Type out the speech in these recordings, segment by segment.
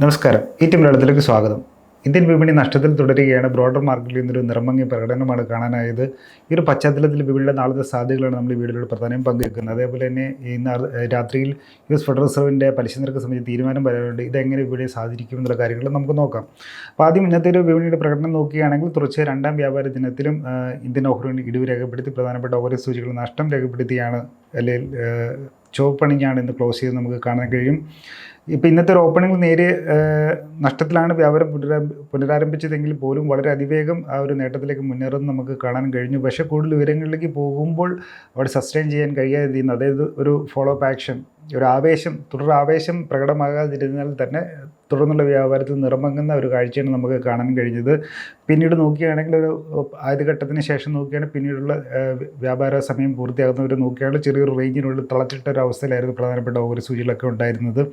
നമസ്കാരം. ഈ മലയാളത്തിലേക്ക് സ്വാഗതം. ഇന്ത്യൻ വിപണി നഷ്ടത്തിൽ തുടരുകയാണ്. ബ്രോഡർ മാർക്കറ്റിൽ നിന്നൊരു നിർമ്മങ്ങിയ പ്രകടനമാണ് കാണാനായത്. ഈ ഒരു പശ്ചാത്തലത്തിൽ വിപണിയുടെ നാളത്തെ സാധ്യതകളാണ് നമ്മൾ ഈ വീഡിയോയിലൂടെ പ്രധാനമായും പങ്കുവെക്കുന്നത്. അതേപോലെ തന്നെ ഇന്ന് രാത്രിയിൽ ഫെഡറൽ റിസർവിൻ്റെ പലിശ നിരക്ക് സംബന്ധിച്ച് തീരുമാനം വരാനുണ്ട്. ഇതെങ്ങനെ വിപണിയെ സ്വാധീനിക്കും എന്നുള്ള കാര്യങ്ങൾ നമുക്ക് നോക്കാം. അപ്പോൾ ആദ്യം ഇന്നത്തെ ഒരു വിപണിയുടെ പ്രകടനം നോക്കുകയാണെങ്കിൽ തുടർച്ചയായ രണ്ടാം വ്യാപാര ദിനത്തിലും ഇന്ത്യൻ ഓഹരി ഇടിവ് രേഖപ്പെടുത്തി പ്രധാനപ്പെട്ട ഓഹരി സൂചികൾ നഷ്ടം രേഖപ്പെടുത്തിയാണ് അല്ലെങ്കിൽ ചുവപ്പണിഞ്ഞാണ് ഇന്ന് ക്ലോസ് ചെയ്ത് നമുക്ക് കാണാൻ കഴിയും. ഇപ്പോൾ ഇന്നത്തെ ഒരു ഓപ്പണിംഗ് നേരിയ നഷ്ടത്തിലാണ് വ്യാപാരം പുനരാരംഭിച്ചതെങ്കിൽ പോലും വളരെ അതിവേഗം ആ ഒരു നേട്ടത്തിലേക്ക് മുന്നേറുന്നത് നമുക്ക് കാണാൻ കഴിഞ്ഞു. പക്ഷേ കൂടുതൽ വിവരങ്ങളിലേക്ക് പോകുമ്പോൾ അവിടെ സസ്റ്റെയിൻ ചെയ്യാൻ കഴിയാതിരുന്നു. അതായത് ഒരു ഫോളോ അപ്പ് ആക്ഷൻ, ഒരു ആവേശം, തുടരാവേശം പ്രകടമാകാതിരുന്നാൽ തന്നെ തുടർന്നുള്ള വ്യാപാരത്തിൽ നിറമങ്ങുന്ന ഒരു കാഴ്ചയാണ് നമുക്ക് കാണാൻ കഴിഞ്ഞത്. പിന്നീട് നോക്കുകയാണെങ്കിൽ ഒരു ആദ്യഘട്ടത്തിന് ശേഷം നോക്കുകയാണെങ്കിൽ പിന്നീടുള്ള വ്യാപാര സമയം പൂർത്തിയാകുന്നവർ നോക്കുകയാണെങ്കിൽ ചെറിയൊരു റേഞ്ചിനുള്ളിൽ തളച്ചിട്ട ഒരു അവസ്ഥയിലായിരുന്നു പ്രധാനപ്പെട്ട ഓഹരി സൂചികളൊക്കെ ഉണ്ടായിരുന്നത്.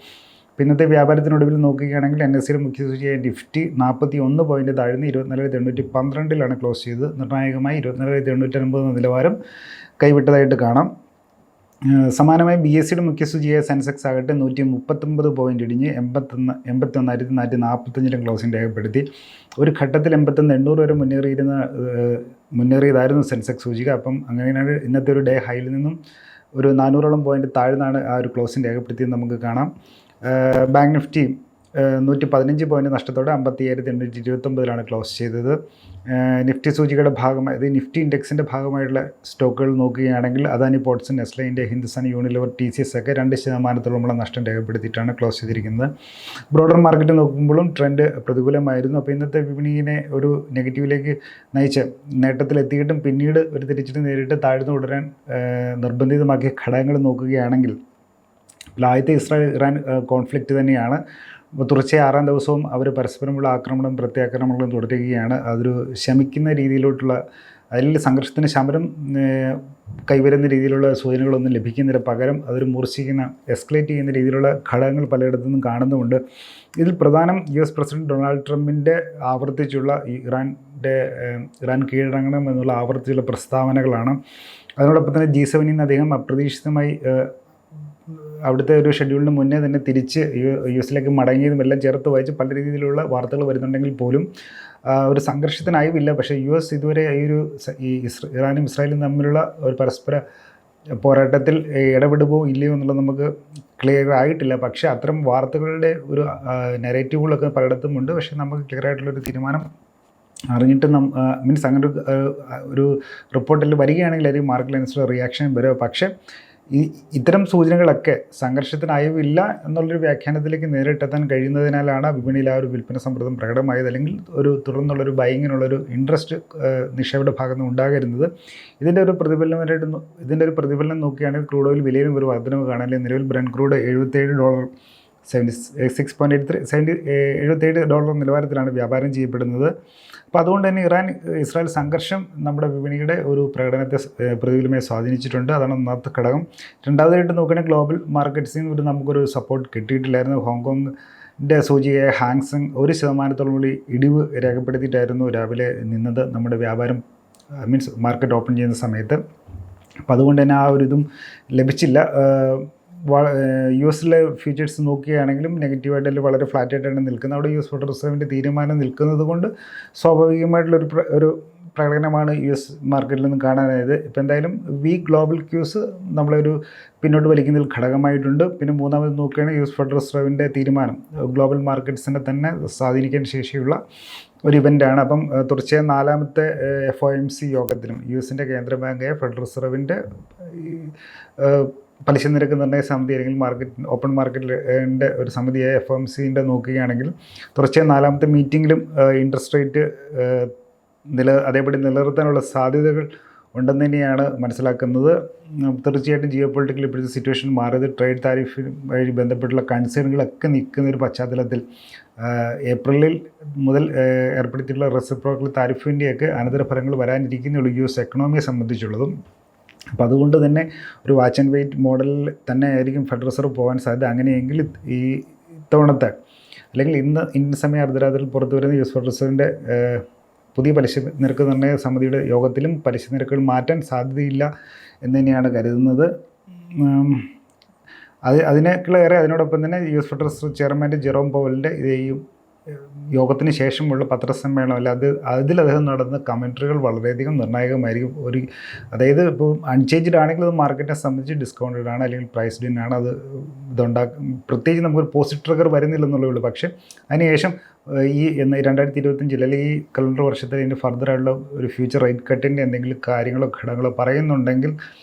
പിന്നത്തെ വ്യാപാരത്തിനൊടുവിൽ നോക്കുകയാണെങ്കിൽ NSEയുടെ മുഖ്യ സൂചിയായ നിഫ്റ്റി 41 പോയിൻറ്റ് താഴ്ന്ന് 24,812 ക്ലോസ് ചെയ്ത് നിർണായകമായി 24,809 നിലവാരം കൈവിട്ടതായിട്ട് കാണാം. സമാനമായി BSEയുടെ മുഖ്യ സൂചിയായ സെൻസെക്സ് ആകട്ടെ 139 പോയിൻ്റ് ഇടിഞ്ഞ് 81,445 ക്ലോസിംഗ് രേഖപ്പെടുത്തി. ഒരു ഘട്ടത്തിൽ 81,800 വരെ മുന്നേറിയതായിരുന്നു സെൻസെക്സ് സൂചിക. അപ്പം അങ്ങനെയാണ് ഇന്നത്തെ ഒരു ഡേ ഹൈയിൽ നിന്നും ഒരു 400ഓളം പോയിൻ്റ് താഴ്ന്നാണ് ആ ഒരു ക്ലോസിംഗ് രേഖപ്പെടുത്തിയത് നമുക്ക് കാണാം. ബാങ്ക് നിഫ്റ്റി 115 പോയിൻ്റ് നഷ്ടത്തോടെ 55,829 ക്ലോസ് ചെയ്തത്. നിഫ്റ്റി സൂചികയുടെ ഭാഗമായി, ഇത് നിഫ്റ്റി ഇൻഡെക്സിൻ്റെ ഭാഗമായിട്ടുള്ള സ്റ്റോക്കുകൾ നോക്കുകയാണെങ്കിൽ Adani ports, Nestle India, Hindustan Unilever, TCS ഒക്കെ 2% നഷ്ടം രേഖപ്പെടുത്തിയിട്ടാണ് ക്ലോസ് ചെയ്തിരിക്കുന്നത്. ബ്രോഡർ മാർക്കറ്റ് നോക്കുമ്പോഴും ട്രെൻഡ് പ്രതികൂലമായിരുന്നു. അപ്പോൾ ഇന്നത്തെ വിപണിയെ ഒരു നെഗറ്റീവിലേക്ക് നയിച്ച് നേട്ടത്തിലെത്തിയിട്ടും പിന്നീട് ഒരു തിരിച്ചടി നേരിട്ട് താഴ്ന്നു തുടരാൻ നിർബന്ധിതമാക്കിയ ഘടകങ്ങൾ നോക്കുകയാണെങ്കിൽ ആദ്യത്തെ ഇസ്രായേൽ-ഇറാൻ കോൺഫ്ലിക്റ്റ് തന്നെയാണ്. തുടർച്ചയായ 6ാം ദിവസവും അവർ പരസ്പരമുള്ള ആക്രമണവും പ്രത്യാക്രമണങ്ങളും തുടരുകയാണ്. അതൊരു ശമിക്കുന്ന രീതിയിലോട്ടുള്ള, അതിൽ സംഘർഷത്തിന് ശമനം കൈവരുന്ന രീതിയിലുള്ള സൂചനകളൊന്നും ലഭിക്കുന്നില്ല. പകരം അതൊരു മൂർച്ഛിക്കുന്ന, എസ്കലേറ്റ് ചെയ്യുന്ന രീതിയിലുള്ള ഘടകങ്ങൾ പലയിടത്തു നിന്നും കാണുന്നുമുണ്ട്. ഇതിൽ പ്രധാനം US പ്രസിഡന്റ് ഡൊണാൾഡ് ട്രംപിൻ്റെ ആവർത്തിച്ചുള്ള ഇറാൻ കീഴടങ്ങണം എന്നുള്ള ആവർത്തിച്ചുള്ള പ്രസ്താവനകളാണ്. അതിനോടൊപ്പം തന്നെ G7 നിന്ന് അദ്ദേഹം അപ്രതീക്ഷിതമായി അവിടുത്തെ ഒരു ഷെഡ്യൂളിന് മുന്നേ തന്നെ തിരിച്ച് US മടങ്ങിയതും എല്ലാം ചേർത്ത് വായിച്ച് പല രീതിയിലുള്ള വാർത്തകൾ വരുന്നുണ്ടെങ്കിൽ പോലും ഒരു സംഘർഷത്തിനായുമില്ല. പക്ഷേ US ഇതുവരെ ഇറാനും ഇസ്രായേലും തമ്മിലുള്ള ഒരു പരസ്പര പോരാട്ടത്തിൽ ഇടപെടുമോ ഇല്ലയോ എന്നുള്ളത് നമുക്ക് ക്ലിയർ ആയിട്ടില്ല. പക്ഷേ അത്തരം വാർത്തകളുടെ ഒരു നെറേറ്റീവുകളൊക്കെ പലയിടത്തും ഉണ്ട്. പക്ഷേ നമുക്ക് ക്ലിയർ ആയിട്ടുള്ളൊരു തീരുമാനം അറിഞ്ഞിട്ട് മീൻസ് അങ്ങനെ ഒരു റിപ്പോർട്ടിൽ വരികയാണെങ്കിൽ അത് മാർക്കറ്റിനനുസരിച്ച് റിയാക്ഷൻ വരും. പക്ഷേ ഇത്തരം സൂചനകളൊക്കെ സംഘർഷത്തിനായില്ല എന്നുള്ളൊരു വ്യാഖ്യാനത്തിലേക്ക് നേരിട്ടെത്താൻ കഴിയുന്നതിനാലാണ് വിപണിയിൽ ആ ഒരു വിൽപ്പന സമ്മർദ്ദം പ്രകടമായത്, അല്ലെങ്കിൽ ഒരു തുടർന്നുള്ളൊരു ബൈങ്ങിനുള്ളൊരു ഇൻട്രസ്റ്റ് നിക്ഷേപയുടെ ഭാഗത്ത് നിന്ന് ഉണ്ടാകരുന്നത്. ഇതിൻ്റെ ഒരു പ്രതിഫലനം നോക്കുകയാണെങ്കിൽ ക്രൂഡ് ഓയിൽ വിലയിലും ഒരു വർധനവ് കാണാൻ. നിലവിൽ ബ്രന്റ് ക്രൂഡ് $76 നിലവാരത്തിലാണ് വ്യാപാരം ചെയ്യപ്പെടുന്നത്. അപ്പോൾ അതുകൊണ്ട് തന്നെ ഇസ്രായേൽ സംഘർഷം നമ്മുടെ വിപണിയുടെ ഒരു പ്രകടനത്തെ പ്രതികൂലമായി സ്വാധീനിച്ചിട്ടുണ്ട്. അതാണ് ഒന്നാമത്തെ ഘടകം. രണ്ടാമതായിട്ട് നോക്കുകയാണെങ്കിൽ ഗ്ലോബൽ മാർക്കറ്റ്സിൽ നിന്ന് നമുക്കൊരു സപ്പോർട്ട് കിട്ടിയിട്ടില്ലായിരുന്നു. ഹോങ്കോങ്ങിൻ്റെ സൂചികയായ ഹാങ്സെങ് 1% കൂടി ഇടിവ് രേഖപ്പെടുത്തിയിട്ടായിരുന്നു രാവിലെ നിന്നത് നമ്മുടെ വ്യാപാരം മാർക്കറ്റ് ഓപ്പൺ ചെയ്യുന്ന സമയത്ത്. അപ്പോൾ അതുകൊണ്ട് തന്നെ ആ ഒരു ഇതും ലഭിച്ചില്ല. US ഫ്യൂച്ചേഴ്സ് നോക്കുകയാണെങ്കിലും നെഗറ്റീവായിട്ട് വളരെ ഫ്ലാറ്റായിട്ടാണ് നിൽക്കുന്നത്. അവിടെ US ഫെഡറൽ റിസർവിൻ്റെ തീരുമാനം നിൽക്കുന്നത് കൊണ്ട് സ്വാഭാവികമായിട്ടുള്ളൊരു പ്രകടനമാണ് US മാർക്കറ്റിൽ നിന്ന് കാണാനായത്. ഇപ്പോൾ എന്തായാലും വീക്ക് ഗ്ലോബൽ ക്യൂസ് നമ്മളൊരു പിന്നോട്ട് വലിക്കുന്നതിൽ ഘടകമായിട്ടുണ്ട്. പിന്നെ മൂന്നാമത് നോക്കുകയാണെങ്കിൽ US ഫെഡറൽ റിസർവിൻ്റെ തീരുമാനം ഗ്ലോബൽ മാർക്കറ്റ്സിനെ തന്നെ സ്വാധീനിക്കാൻ ശേഷിയുള്ള ഒരു ഇവൻ്റാണ്. അപ്പം തുടർച്ചയായ 4ാമത്തെ FOMC യോഗത്തിലും US കേന്ദ്ര ബാങ്കായ ഫെഡറൽ റിസർവിൻ്റെ പലിശ നിരക്ക് നിർണ്ണയ സമിതി, അല്ലെങ്കിൽ ഓപ്പൺ മാർക്കറ്റിൻ്റെ ഒരു സമിതിയായ FOMCൻ്റെ നോക്കുകയാണെങ്കിൽ തുടർച്ചയായ 4ാമത്തെ മീറ്റിങ്ങിലും ഇൻട്രസ്റ്റ് റേറ്റ് അതേപടി നിലനിർത്താനുള്ള സാധ്യതകൾ ഉണ്ടെന്ന് തന്നെയാണ് മനസ്സിലാക്കുന്നത്. തീർച്ചയായിട്ടും ജിയോ പൊളിറ്റിക്കൽ ഇപ്പോഴത്തെ സിറ്റുവേഷൻ മാറിയത് ട്രേഡ് താരിഫുമായി ബന്ധപ്പെട്ടുള്ള കൺസേണുകളൊക്കെ നിൽക്കുന്ന ഒരു പശ്ചാത്തലത്തിൽ ഏപ്രിലിൽ മുതൽ ഏർപ്പെടുത്തിയിട്ടുള്ള റെസിപ്രോക്കൽ താരിഫിൻ്റെയൊക്കെ അനന്തരഫലങ്ങൾ വരാനിരിക്കുന്നുള്ളൂ US എക്കണോമിയെ സംബന്ധിച്ചുള്ളതും. അപ്പോൾ അതുകൊണ്ട് തന്നെ ഒരു വാച്ച് ആൻഡ് വെയിറ്റ് മോഡലിൽ തന്നെ ആയിരിക്കും ഫെഡറൽ റിസർവ് പോകാൻ സാധ്യത. അങ്ങനെയെങ്കിൽ ഈ ഇത്തവണത്തെ, അല്ലെങ്കിൽ ഇന്ന സമയം അർദ്ധരാത്രിയിൽ പുറത്തു വരുന്ന US ഫെഡറൽ റിസർവിൻ്റെ പുതിയ പലിശ നിരക്ക് നിർണ്ണയ സമിതിയുടെ യോഗത്തിലും പലിശ നിരക്കുകൾ മാറ്റാൻ സാധ്യതയില്ല എന്ന് തന്നെയാണ് കരുതുന്നത്. അതിനേക്കാളേറെ അതിനോടൊപ്പം തന്നെ US federal reserve chairman Jerome പവലിൻ്റെ ഈ യോഗത്തിന് ശേഷമുള്ള പത്രസമ്മേളനം അല്ല അതിൽ അദ്ദേഹം നടന്ന കമൻട്രികൾ വളരെയധികം നിർണായകമായിരിക്കും. അതായത് ഇപ്പോൾ അൺചേഞ്ച്ഡ് ആണെങ്കിൽ അത് മാർക്കറ്റിനെ സംബന്ധിച്ച് ഡിസ്കൗണ്ടഡ് ആണ്, അല്ലെങ്കിൽ പ്രൈസ്ഡ് ഇൻ ആണ്. പ്രത്യേകിച്ച് നമുക്കൊരു പോസിറ്റീവ് ട്രിഗർ വരുന്നില്ലെന്നുള്ളേ ഉള്ളൂ. പക്ഷേ അതിനുശേഷം ഈ 2025 അല്ലെങ്കിൽ ഈ കലണ്ടർ വർഷത്തിൽ ഇതിന് ഫർദറായിട്ടുള്ള ഒരു ഫ്യൂച്ചർ റേറ്റ് കട്ടിൻ്റെ എന്തെങ്കിലും കാര്യങ്ങളോ ഘടകങ്ങളോ പറയുന്നുണ്ടെങ്കിൽ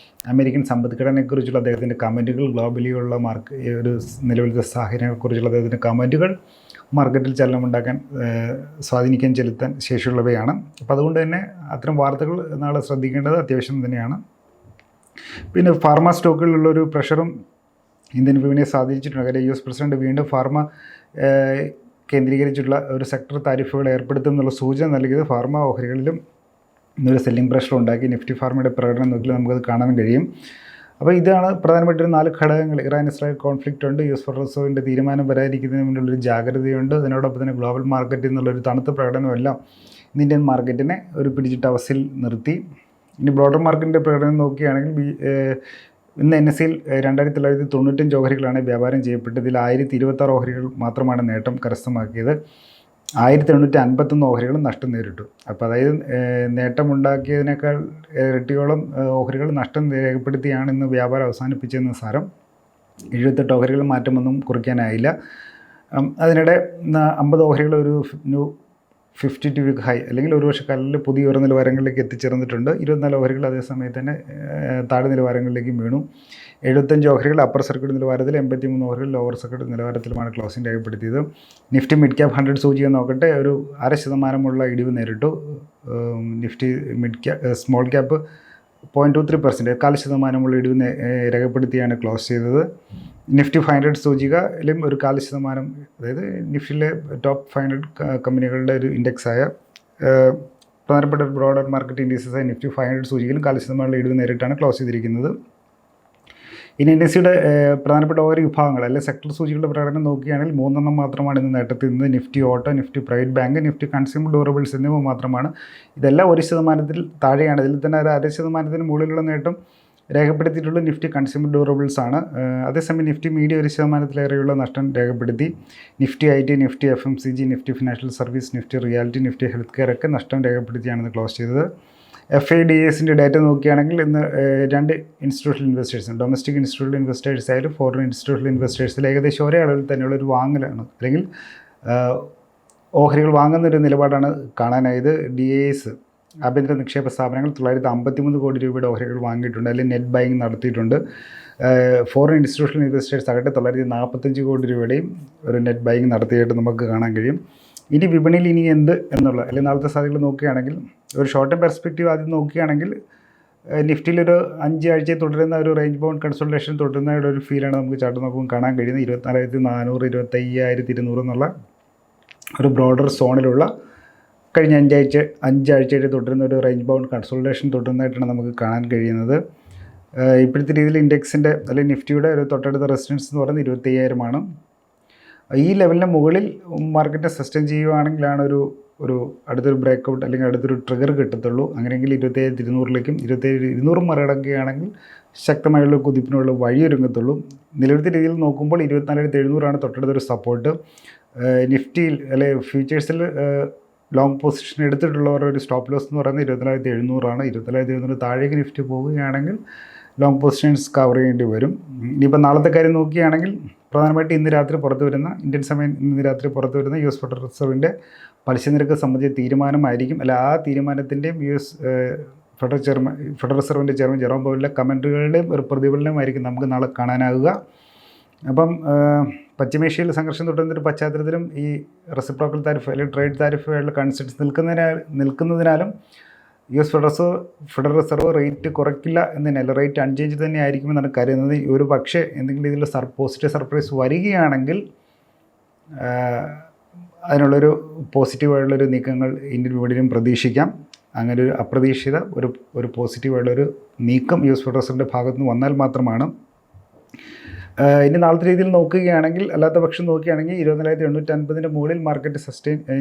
അമേരിക്കൻ സമ്പദ്ഘടനയെക്കുറിച്ചുള്ള അദ്ദേഹത്തിൻ്റെ കമൻറ്റുകൾ, ഗ്ലോബലിയുള്ള ഒരു നിലവിലത്തെ സാഹചര്യങ്ങളെക്കുറിച്ചുള്ള അദ്ദേഹത്തിൻ്റെ കമൻറ്റുകൾ മാർക്കറ്റിൽ ചലനമുണ്ടാക്കാൻ, സ്വാധീനിക്കാൻ, ചെലുത്താൻ ശേഷിയുള്ളവയാണ്. അപ്പോൾ അതുകൊണ്ട് തന്നെ അത്തരം വാർത്തകൾ നാളെ ശ്രദ്ധിക്കേണ്ടത് അത്യാവശ്യം തന്നെയാണ്. പിന്നെ ഫാർമ സ്റ്റോക്കുകളിലുള്ളൊരു പ്രഷറും ഇന്ത്യൻ വിപണിയെ സ്വാധീനിച്ചിട്ടുണ്ട്. കാര്യം US പ്രസിഡന്റ് വീണ്ടും ഫാർമ കേന്ദ്രീകരിച്ചിട്ടുള്ള ഒരു സെക്ടർ താരിഫുകൾ ഏർപ്പെടുത്തും എന്നുള്ള സൂചന നൽകിയത് ഫാർമ ഓഹരികളിലും ഇന്നൊരു സെല്ലിംഗ് പ്രഷർ ഉണ്ടാക്കി. നിഫ്റ്റി ഫാർമയുടെ പ്രകടനം നോക്കിയാൽ നമുക്കത് കാണാൻ കഴിയും. അപ്പോൾ ഇതാണ് പ്രധാനപ്പെട്ട 4 ഘടകങ്ങൾ. ഇറാൻ-ഇസ്രായേൽ കോൺഫ്ലിക്റ്റ് ഉണ്ട്, US ഫെഡറൽ റിസർവിൻ്റെ തീരുമാനം വരാതിരിക്കുന്നതിന് മുന്നിലുള്ളൊരു ജാഗ്രതയുണ്ട്, അതിനോടൊപ്പം തന്നെ ഗ്ലോബൽ മാർക്കറ്റിൽ നിന്നുള്ളൊരു തണുത്ത പ്രകടനമെല്ലാം ഇന്ത്യൻ മാർക്കറ്റിനെ ഒരു പിടിച്ചിട്ട അവസ്ഥയിൽ നിർത്തി. ഇനി ബ്രോഡർ മാർക്കറ്റിൻ്റെ പ്രകടനം നോക്കുകയാണെങ്കിൽ ഇന്ന് NSEയിൽ 2995 ഓഹരികളാണ് വ്യാപാരം ചെയ്യപ്പെട്ടത്. ഇതിൽ 1026 ഓഹരികൾ മാത്രമാണ് നേട്ടം കരസ്ഥമാക്കിയത്. 1851 ഓഹരികൾ നഷ്ടം നേരിട്ടു. അപ്പോൾ അതായത് നേട്ടമുണ്ടാക്കിയതിനേക്കാൾ ഇരട്ടിയോളം ഓഹരികൾ നഷ്ടം രേഖപ്പെടുത്തിയാണ് ഇന്ന് വ്യാപാരം അവസാനിപ്പിച്ചതെന്ന് സാരം. 78 ഓഹരികൾ മാറ്റമൊന്നും കുറിക്കാനായില്ല. അതിനിടെ 50 ഓഹരികൾ ഒരു ന്യൂ 52 വീക്ക് ഹൈ അല്ലെങ്കിൽ ഒരു വർഷക്കാലിൽ പുതിയ ഉയർന്ന നിലവാരങ്ങളിലേക്ക് എത്തിച്ചേർന്നിട്ടുണ്ട്. 24 ഓഹരികൾ അതേസമയത്ത് തന്നെ താഴെ നിലവാരങ്ങളിലേക്ക് വീണു. 75 ഓഹരികൾ അപ്പർ സർക്യൂട്ട് നിലവാരത്തിൽ, 83 ഓഹരികൾ ലോവർ സർക്യൂട്ട് നിലവാരത്തിലുമാണ് ക്ലോസിംഗ് രേഖപ്പെടുത്തിയത്. നിഫ്റ്റി മിഡ് ക്യാപ് 100 സൂചിക നോക്കട്ടെ, ഒരു 0.5% ഇടിവ് നേരിട്ടു. നിഫ്റ്റി സ്മോൾ ക്യാപ്പ് 0.23%, 0.25% ഇടിവ് രേഖപ്പെടുത്തിയാണ് ക്ലോസ് ചെയ്തത്. നിഫ്റ്റി 500 സൂചികയിലും ഒരു 0.5%, അതായത് നിഫ്റ്റിയിലെ ടോപ്പ് 500 കമ്പനികളുടെ ഒരു ഇൻഡെക്സായ പ്രധാനപ്പെട്ട ബ്രോഡർ മാർക്കറ്റ് ഇൻഡീസസായ നിഫ്റ്റി 500 സൂചികയിലും 0.5% ഇടിവ് നേരിട്ടാണ് ക്ലോസ് ചെയ്തിരിക്കുന്നത്. ഇനി NSEയുടെ പ്രധാനപ്പെട്ട ഓരോ വിഭാഗങ്ങൾ അല്ലെങ്കിൽ സെക്ടർ സൂചികളുടെ പ്രകടനം നോക്കുകയാണെങ്കിൽ 3 മാത്രമാണ് ഇന്ന് നേട്ടത്തിൽ നിന്ന്. Nifty auto, Nifty private bank, Nifty consumer durables എന്നിവ മാത്രമാണ്. ഇതെല്ലാം 1% താഴെയാണ്. ഇതിൽ തന്നെ ഒരു 0.5% മുകളിലുള്ള നേട്ടം രേഖപ്പെടുത്തിയിട്ടുള്ള നിഫ്റ്റി കൺസ്യൂമർ ഡ്യൂറബിൾസ് ആണ്. അതേസമയം നിഫ്റ്റി മീഡിയ 1%-ലേറെയുള്ള നഷ്ടം രേഖപ്പെടുത്തി. Nifty IT, Nifty FMCG, Nifty financial service, Nifty reality, Nifty health care ഒക്കെ നഷ്ടം രേഖപ്പെടുത്തിയാണ് ഇന്ന് ക്ലോസ് ചെയ്തത്. FIDSൻ്റെ ഡാറ്റ നോക്കുകയാണെങ്കിൽ ഇന്ന് 2 institutional investors, domestic institutional investors ആയാലും ഫോറിൻ ഇൻസ്റ്റിറ്റ്യൂഷണൽ ഇൻവെസ്റ്റേഴ്സിൽ ഏകദേശം ഒരേ അളവിൽ തന്നെയുള്ളൊരു വാങ്ങലാണ്, അല്ലെങ്കിൽ ഓഹരികൾ വാങ്ങുന്നൊരു നിലപാടാണ് കാണാനായത്. DAS ആഭ്യന്തര നിക്ഷേപ സ്ഥാപനങ്ങൾ 953 കോടി രൂപയുടെ ഓഹരികൾ വാങ്ങിയിട്ടുണ്ട്, അല്ലെങ്കിൽ നെറ്റ് ബൈങ് നടത്തിയിട്ടുണ്ട്. ഫോറിൻ ഇൻസ്റ്റിറ്റ്യൂഷണൽ ഇൻവെസ്റ്റേഴ്സ് ആകട്ടെ 945 കോടി രൂപയുടെയും ഒരു നെറ്റ് ബൈങ് നടത്തിയിട്ട് നമുക്ക് കാണാൻ കഴിയും. ഇനി വിപണിയിൽ ഇനി എന്ത് എന്നുള്ള അല്ലെങ്കിൽ നാളത്തെ സാധ്യതകൾ നോക്കുകയാണെങ്കിൽ ഒരു ഷോർട്ട് ടൈം പെർസ്പെക്റ്റീവ് ആദ്യം നോക്കുകയാണെങ്കിൽ നിഫ്റ്റിയിലൊരു 5 ആഴ്ചയിൽ തുടരുന്ന ഒരു റേഞ്ച് ബൗണ്ട് കൺസോൾട്ടേഷൻ തുടരുന്ന ഒരു ഫീലാണ് നമുക്ക് ചാർട്ട് നോക്കുമ്പോൾ കാണാൻ കഴിയുന്നത്. 24,400, 25,200 എന്നുള്ള ഒരു ബ്രോഡർ സോണിലുള്ള കഴിഞ്ഞ 5 ആഴ്ചയായിട്ട് തുടരുന്ന ഒരു റേഞ്ച് ബൗണ്ട് കൺസോൾട്ടേഷൻ തുടരുന്നതായിട്ടാണ് നമുക്ക് കാണാൻ കഴിയുന്നത്. ഇപ്പോഴത്തെ രീതിയിൽ ഇൻഡെക്സിൻ്റെ അല്ലെങ്കിൽ നിഫ്റ്റിയുടെ ഒരു തൊട്ടടുത്ത റെസിസ്റ്റൻസ് എന്ന് പറയുന്നത് 25,000 ഈ ലെവലിന് മുകളിൽ മാർക്കറ്റിനെ സസ്റ്റെയിൻ ചെയ്യുകയാണെങ്കിലാണ് ഒരു അടുത്തൊരു ബ്രേക്കൗട്ട് അല്ലെങ്കിൽ അടുത്തൊരു ട്രിഗർ കിട്ടത്തുള്ളൂ. അങ്ങനെയെങ്കിൽ 27,200ലേക്കും 27,200 മറികടക്കുകയാണെങ്കിൽ ശക്തമായുള്ള കുതിപ്പിനുള്ള വഴിയൊരുങ്ങത്തുള്ളൂ. നിലവിലത്തെ രീതിയിൽ നോക്കുമ്പോൾ 24,700 തൊട്ടടുത്തൊരു സപ്പോർട്ട്. നിഫ്റ്റിയിൽ അല്ലെങ്കിൽ ഫ്യൂച്ചേഴ്സിൽ ലോങ് പൊസിഷൻ എടുത്തിട്ടുള്ളവരുടെ ഒരു സ്റ്റോപ്പ് ലോസ് എന്ന് പറയുന്നത് 24,700. 24,700 താഴേക്ക് നിഫ്റ്റി പോവുകയാണെങ്കിൽ ലോങ് പൊസിഷൻസ് കവർ ചെയ്യേണ്ടി വരും. ഇനിയിപ്പോൾ നാളത്തെ കാര്യം നോക്കുകയാണെങ്കിൽ പ്രധാനമായിട്ട് ഇന്ന് രാത്രി പുറത്തു വരുന്ന ഇന്ത്യൻ സമയം ഇന്ന് രാത്രി പുറത്തു വരുന്ന US ഫെഡറൽ റിസർവിൻ്റെ പലിശ നിരക്ക് സംബന്ധിച്ച തീരുമാനമായിരിക്കും. അല്ല, ആ തീരുമാനത്തിൻ്റെയും ഫെഡറൽ റിസർവിൻ്റെ ചെയർമാൻ ജെറോം പവലിൻ്റെ കമൻറ്റുകളുടെയും ഒരു പ്രതിഫലനമായിരിക്കും നമുക്ക് നാളെ കാണാനാകുക. അപ്പം പശ്ചിമേഷ്യയിൽ സംഘർഷം തുടരുന്നൊരു പശ്ചാത്തലത്തിലും ഈ റെസിപ്രോക്കൽ താരിഫ് അല്ലെങ്കിൽ ട്രേഡ് താരിഫുകളുടെ കൺസെപ്റ്റ്സ് നിൽക്കുന്നതിനാലും US ഫെഡറൽ റിസർവ് റേറ്റ് കുറയ്ക്കില്ല എന്നതിനല്ല, റേറ്റ് അൺചേഞ്ച് തന്നെ ആയിരിക്കുമെന്നാണ് കരുതുന്നത്. ഒരു പക്ഷേ എന്തെങ്കിലും ഇതിൽ പോസിറ്റീവ് സർപ്രൈസ് വരികയാണെങ്കിൽ അതിനുള്ളൊരു പോസിറ്റീവായിട്ടുള്ളൊരു നീക്കങ്ങൾ ഇന്ത്യൻ വിപണിയിലും പ്രതീക്ഷിക്കാം. അങ്ങനെ ഒരു അപ്രതീക്ഷിത ഒരു പോസിറ്റീവായിട്ടുള്ളൊരു നീക്കം US ഫെഡറൽ റിസർവിൻ്റെ ഭാഗത്തു നിന്ന് വന്നാൽ മാത്രമാണ്. ഇനി നാളത്തെ രീതിയിൽ നോക്കുകയാണെങ്കിൽ, അല്ലാത്ത പക്ഷം നോക്കുകയാണെങ്കിൽ 24,850 മുകളിൽ മാർക്കറ്റ്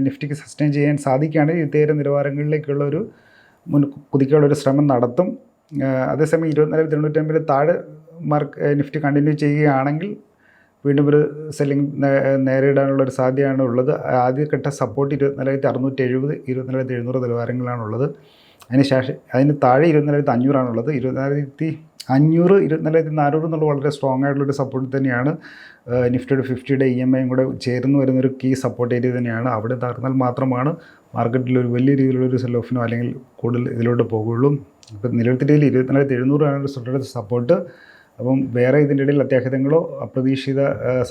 നിഫ്റ്റിക്ക് സസ്റ്റെയിൻ ചെയ്യാൻ സാധിക്കുകയാണെങ്കിൽ ഇതേറെ നിലവാരങ്ങളിലേക്കുള്ള ഒരു കുതിക്കാനുള്ളൊരു ശ്രമം നടത്തും. അതേസമയം 24,950 താഴെ നിഫ്റ്റി കണ്ടിന്യൂ ചെയ്യുകയാണെങ്കിൽ വീണ്ടും ഒരു സെല്ലിംഗ് നേരിടാനുള്ളൊരു സാധ്യതയാണ് ഉള്ളത്. ആദ്യഘട്ട സപ്പോർട്ട് 24,670, 24,700 നിലവാരങ്ങളാണുള്ളത്. അതിന് താഴെ 24,500 24,500, 24,400 എന്നുള്ള വളരെ സ്ട്രോങ് ആയിട്ടുള്ളൊരു സപ്പോർട്ട് തന്നെയാണ്. നിഫ്റ്റിയുടെ 50-യുടെ EMI കൂടെ ചേർന്ന് വരുന്നൊരു കീ സപ്പോർട്ട് ഏരിയ തന്നെയാണ്. അവിടെ തകർന്നാൽ മാത്രമാണ് മാർക്കറ്റിൽ ഒരു വലിയ രീതിയിലുള്ളൊരു സെൽ ഓഫിനോ അല്ലെങ്കിൽ കൂടുതൽ ഇതിലോട്ട് പോകുള്ളൂ. ഇപ്പം നിലവിലത്തെ രീതിയിൽ 24,700 ആണ് സപ്പോർട്ട്. അപ്പം വേറെ ഇതിൻ്റെ ഇടയിൽ അത്യാഹിതങ്ങളോ അപ്രതീക്ഷിത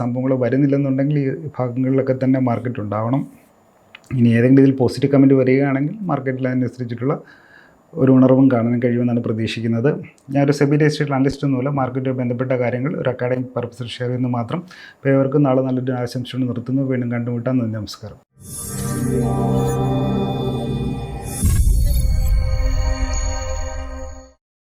സംഭവങ്ങളോ വരുന്നില്ലെന്നുണ്ടെങ്കിൽ ഈ ഭാഗങ്ങളിലൊക്കെ തന്നെ മാർക്കറ്റ് ഉണ്ടാവണം. ഇനി ഏതെങ്കിലും ഇതിൽ പോസിറ്റീവ് കമൻറ്റ് വരികയാണെങ്കിൽ മാർക്കറ്റിൽ അതിനനുസരിച്ചിട്ടുള്ള ഒരു ഉണർവും കാണാൻ കഴിയുമെന്നാണ് പ്രതീക്ഷിക്കുന്നത്. ഞാനൊരു സെബി രജിസ്ട്രേഡ് അനലിസ്റ്റ് ഒന്നുമില്ല. മാർക്കറ്റുമായി ബന്ധപ്പെട്ട കാര്യങ്ങൾ ഒരു അക്കാഡമിക് പർപ്പസിൽ ഷെയർ ചെയ്യുന്നത് മാത്രം. അപ്പോൾ ഏവർക്കും നാളെ നല്ലൊരു ആശംസ നിർത്തുന്നു. വീണ്ടും കണ്ടുമുട്ടാം. നന്ദി, നമസ്കാരം.